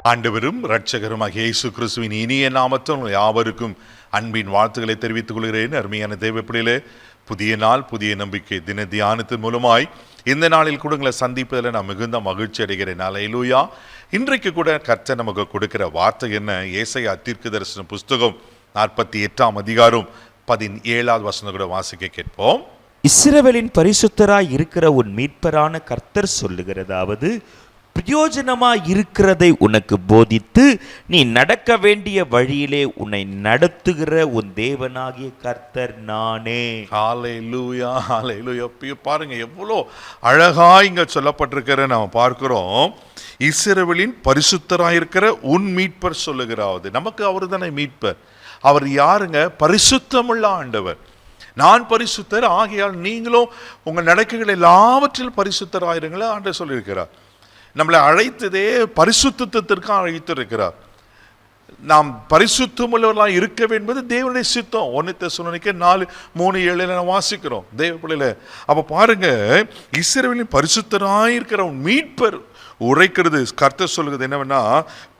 ஆண்டவரும் இரட்சகருமாகிய இயேசு கிறிஸ்துவின் இனிய நாமத்தில் யாவருக்கும் அன்பின் வாழ்த்துக்களை தெரிவித்துக் கொள்கிறேன். அருமையான தேவப்பிள்ளையிலே, புதிய நாள், புதிய நம்பிக்கை தின தியானத்தின் மூலமாய் இந்த நாளில் கூட உங்களை சந்திப்பதில் நான் மிகுந்த மகிழ்ச்சி அடைகிறேன். அல்லேலூயா. இன்றைக்கு கூட கர்த்தர் நமக்கு கொடுக்கிற வார்த்தை என்ன? ஏசாயா தீர்க்கதரிசன புஸ்தகம் 48ஆம் அதிகாரம் 17வது வசனம் கூட வாசிக்க கேட்போம். இஸ்ரவேலின் பரிசுத்தராய் இருக்கிற உன் மீட்பரான கர்த்தர் சொல்லுகிறதாவது, பிரயோஜனமாய் இருக்கிறதை உனக்கு போதித்து நீ நடக்க வேண்டிய வழியிலே உன்னை நடத்துகிற உன் தேவனாகிய கர்த்தர் நானே. ஹல்லேலூயா, ஹல்லேலூயா. பாருங்க எவ்வளோ அழகாய் இங்க சொல்லப்பட்டிருக்கிற நம்ம பார்க்கிறோம். இஸ்ரவேலின் பரிசுத்தராயிருக்கிற உன் மீட்பர் சொல்லுகிறாவது. நமக்கு அவர் தானே மீட்பர். அவர் யாருங்க? பரிசுத்தமுள்ள ஆண்டவர். நான் பரிசுத்தர் ஆகையால் நீங்களும் உங்கள் நடக்கைகள் எல்லாவற்றிலும் பரிசுத்தராயிருங்களா ஆண்டவர் சொல்லியிருக்கிறார். நம்மளை அழைத்ததே பரிசுத்தத்திற்கு அழைத்திருக்கிறார். நாம் பரிசுத்தமுள்ளவர்களாக இருக்க வேண்டியது தேவனுடைய சித்தம். 1 தெசலோனிக்கே 4:3-7 வாசிக்கிறோம் தேவ பிள்ளையில. அப்ப பாருங்க, இஸ்ரவேலின் பரிசுத்தராயிருக்கிற மீட்பர் உரைக்கிறது. கர்த்தர் சொல்லுகிறது என்னவென்னா,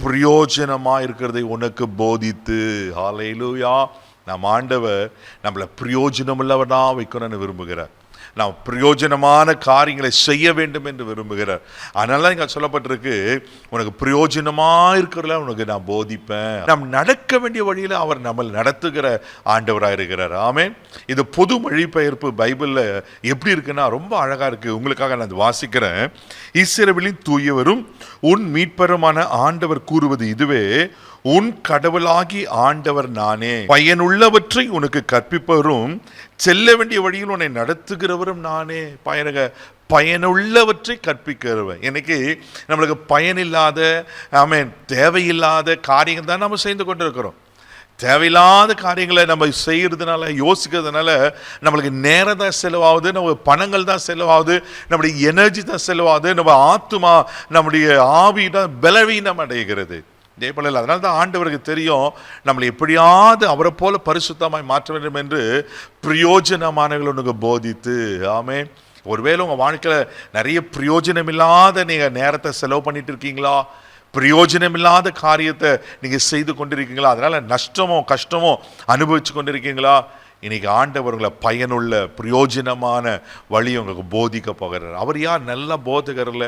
பிரயோஜனமா இருக்கிறதை உனக்கு போதித்து. ஹல்லேலூயா. நம் ஆண்டவர் நம்மளை பிரயோஜனமுள்ளவனா வைக்கணும்னு விரும்புகிறார். நாம் பிரயோஜனமான காரியங்களை செய்ய வேண்டும் என்று விரும்புகிறார். அதனால இங்க சொல்லப்பட்டிருக்கு, உனக்கு பிரயோஜனமா இருக்கிறதுல உனக்கு நான் போதிப்பேன். நாம் நடக்க வேண்டிய வழியில அவர் நம்மை நடத்துகிற ஆண்டவராக இருக்கிறார். ஆமென். இது பொது மொழிபெயர்ப்பு பைபிள்ல எப்படி இருக்குன்னா ரொம்ப அழகா இருக்கு. உங்களுக்காக நான் வாசிக்கிறேன். இஸ்ரவேலின் தூயவரும் உன் மீட்பருமான ஆண்டவர் கூறுவது இதுவே, உன் கடவுளாகி ஆண்டவர் நானே, பயனுள்ளவற்றை உனக்கு கற்பிப்பவரும் செல்ல வேண்டிய வழியில் உன்னை நடத்துகிறவரும் நானே. பயனுள்ளவற்றை கற்பிக்கிறவன். இன்னைக்கு நம்மளுக்கு பயனில்லாத தேவையில்லாத காரியங்கள் தான் நம்ம செய்து கொண்டிருக்கிறோம். தேவையில்லாத காரியங்களை நம்ம செய்யறதுனால, யோசிக்கிறதுனால நம்மளுக்கு நேரம் தான் செலவாகுது, நம்ம பணங்கள் தான் செலவாகுது, நம்முடைய எனர்ஜி தான் செலவாகுது, நம்ம ஆத்துமா, நம்முடைய ஆவி தான் பலவீனம் அடைகிறது. அதனால தான் ஆண்டவருக்கு தெரியும் நம்மளை எப்படியாவது அவரை போல பரிசுத்தமாய் மாற்ற வேண்டும் என்று பிரயோஜனமானவர்கள் உனக்கு போதித்து. ஆமே. ஒருவேளை உங்கள் வாழ்க்கையில் நிறைய பிரயோஜனம் இல்லாத நீங்கள் நேரத்தை செலவு பண்ணிட்டு இருக்கீங்களா? பிரயோஜனமில்லாத காரியத்தை நீங்கள் செய்து கொண்டிருக்கீங்களா? அதனால நஷ்டமோ கஷ்டமோ அனுபவிச்சு கொண்டிருக்கீங்களா? இன்னைக்கு ஆண்டவர்களை பயனுள்ள பிரயோஜனமான வழி உங்களுக்கு போதிக்க போகிறார். அவர் யார்? நல்ல போதகர்ல.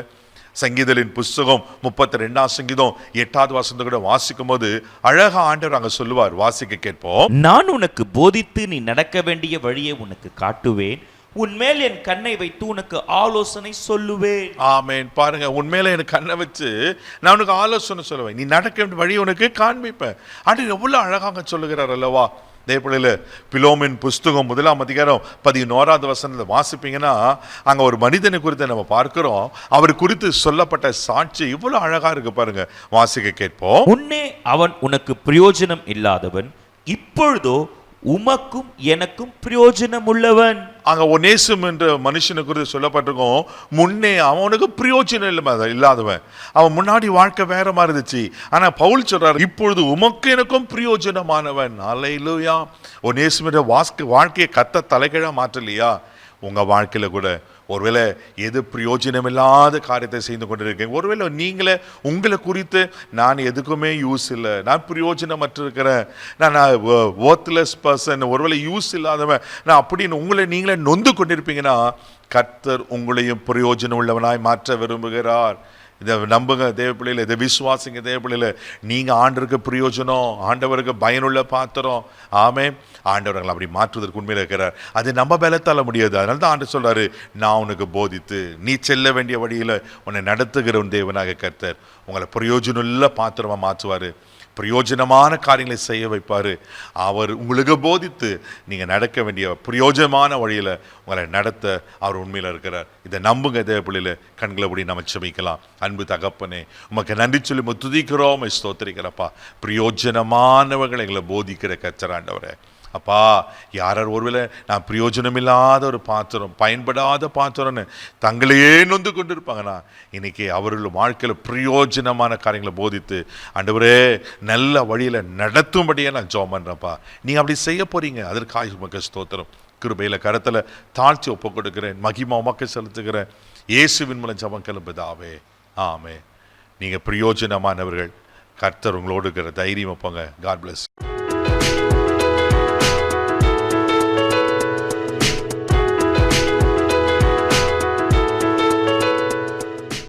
சங்கீதலின் புஸ்தகம் 32ஆம் சங்கீதம் 8வது வசனத்தை கூட வாசிக்கும் போது அழகா ஆண்டவர் அங்க சொல்லுவார். வாசிக்க கேட்போம். நான் உனக்கு போதித்து நீ நடக்க வேண்டிய வழியை உனக்கு காட்டுவேன், உன்மேல் என் கண்ணை வைத்து உனக்கு ஆலோசனை சொல்லுவேன். ஆமென். பாருங்க, உன்மேல என் கண்ணை வச்சு நான் உனக்கு ஆலோசனை சொல்லுவேன், நீ நடக்க வேண்டிய வழி உனக்கு காண்பிப்பேன். ஆண்டு எவ்வளவு அழகாக சொல்லுகிறார் அல்லவா? தேவப்பிள்ளையில பிலோமின் புஸ்தகம் 1ஆம் அதிகாரம் 11வது வசனத்தை வாசிப்பீங்கன்னா அங்க ஒரு மனிதனை குறித்து நம்ம பார்க்கிறோம். அவர் குறித்து சொல்லப்பட்ட சாட்சி இவ்வளவு அழகா இருக்கு பாருங்க. வாசிக்க கேட்போம். முன்னே அவன் உனக்கு பிரயோஜனம் இல்லாதவன், இப்பொழுதோ உமக்கும் எனக்கும் பிரயோஜனம் உள்ளவன். அங்க ஒனேசிம் என்ற மனுஷனை குறித்து சொல்லப்பட்டிருக்கோம். முன்னே அவனுக்கு பிரயோஜனம் இல்லாதவன், அவன் முன்னாடி வாழ்க்கை வேற மாதிரி இருந்துச்சு. ஆனா பவுல் சொல்றாரு, இப்பொழுது உமக்கு எனக்கும் பிரயோஜனமானவன். அல்லேலூயா. ஒனேசிம் என்ற வாழ்க்கையை கத்த தலைகீழா மாற்றலையா? உங்க வாழ்க்கையில கூட ஒருவேளை எது பிரயோஜனமில்லாத காரியத்தை செய்து கொண்டிருக்கேன். ஒருவேளை நீங்களே உங்களை குறித்து நான் எதுக்குமே யூஸ் இல்லை, நான் பிரயோஜனமற்ற இருக்கிறேன், நான் ஒர்த்லெஸ் பர்சன், ஒருவேளை யூஸ் இல்லாதவன் நான் அப்படின்னு உங்களை நீங்களே நொந்து கொண்டிருப்பீங்கன்னா, கர்த்தர் உங்களையும் பிரயோஜனம் உள்ளவனாய் மாற்ற விரும்புகிறார். இதை நம்புங்க தேவ பிள்ளையில, இதை விசுவாசிங்க தேவ பிள்ளையில. நீங்க ஆண்டவருக்கு பிரயோஜனம், ஆண்டவருக்கு பயனுள்ள பாத்திரம். ஆமே. ஆண்டவர்கள் அப்படி மாற்றுவதற்கு உண்மையில இருக்கிறார். அது நம்ம பலத்தால முடியாது. அதனால தான் ஆண்டவர் சொல்றாரு, நான் உனக்கு போதித்து நீ செல்ல வேண்டிய வழியில உன்னை நடத்துகிற உன் தேவனாக கர்த்தர் உங்களை பிரயோஜனமுள்ள பாத்திரமா மாற்றுவாரு, பிரயோஜனமான காரியங்களை செய்ய வைப்பாரு. அவர் உங்களுக்கு போதித்து நீங்க நடக்க வேண்டிய பிரயோஜனமான வழியில உங்களை நடத்த அவர் உண்மையில இருக்கிறார். இதை நம்புங்க தேவ பிள்ளையில. கண்களை அப்படி நம்ம செபிக்கலாம். அன்பு தகப்பனே, உமக்கு நன்றி சொல்லி துதிக்கிறோம், ஸ்தோத்திரிக்கிறப்பா. பிரயோஜனமானவர்களை எங்களை போதிக்கிற கர்த்தராண்டவரே. அப்பா, யார் ஒருவேளை நான் பிரயோஜனமில்லாத ஒரு பாத்திரம், பயன்படாத பாத்திரம்னு தங்களையே நொந்து கொண்டு இருப்பாங்கண்ணா, இன்னைக்கு அவர்கள் வாழ்க்கையில் பிரயோஜனமான காரியங்களை போதித்து ஆண்டவரே நல்ல வழியில் நடத்தும்படியே நான் ஜெபம் பண்ணுறேன்ப்பா. நீங்கள் அப்படி செய்ய போறீங்க. அதற்காக உமக்கு ஸ்தோத்திரம். கிருபையில் கரத்தில் தாழ்ச்சி ஒப்பு கொடுக்கிறேன். மகிமா உமக்கு செலுத்துகிறேன். இயேசுவின் மூலம் ஜெபம் கேளும் பிதாவே. ஆமே. நீங்கள் பிரயோஜனமானவர்கள். கர்த்தர் உங்களோடு இருக்கிற தைரியம் போங்க. God bless.